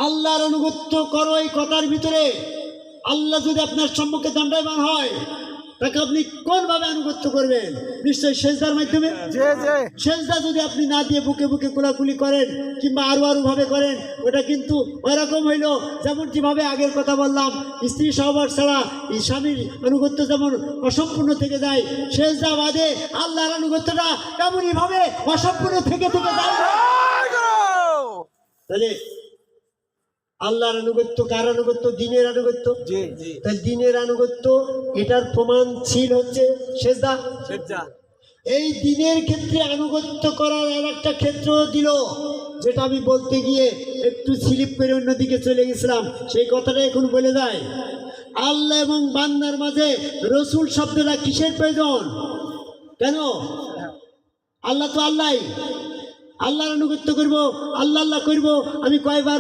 আল্লাহর আনুগত্য করো, এই কথার ভিতরে আল্লাহ যদি আপনার সম্মুখে দণ্ডায়মান হয়, তাকে আপনি কোনভাবে আনুগত্য করবেন? নিশ্চয়ই সেজদার মাধ্যমে। সেজদা যদি আপনি না দিয়ে বুকে বুকে কোলাকুলি করেন কিংবা আরো ভাবে করেন, ওটা কিন্তু ওইরকম হইল যেমন যেভাবে আগের কথা বললাম, স্ত্রী সহবাস ছাড়া স্বামীর আনুগত্য যেমন অসম্পূর্ণ থেকে যায়, সেজদা বাদে আল্লাহর আনুগত্যটা তেমনই ভাবে অসম্পূর্ণ থেকে যায়। তাহলে আল্লাহর আনুগত্য কার আনুগত্য? দিনের আনুগত্য। তাহলে দিনের আনুগত্য এটার প্রমাণ ছিল হচ্ছে সেজদা। এই দিনের ক্ষেত্রে আনুগত্য করার আর একটা ক্ষেত্র দিল, যেটা আমি বলতে গিয়ে একটু স্লিপ করে অন্যদিকে চলে গেছিলাম, সেই কথাটা এখন বলে যায়। আল্লাহ এবং বান্দার মাঝে রসুল শব্দটা কিসের প্রয়োজন? কেন? আল্লাহ তো আল্লাহ, আল্লাহর আনুগত্য করবো, আল্লাহ আল্লাহ করবো। আমি কয়বার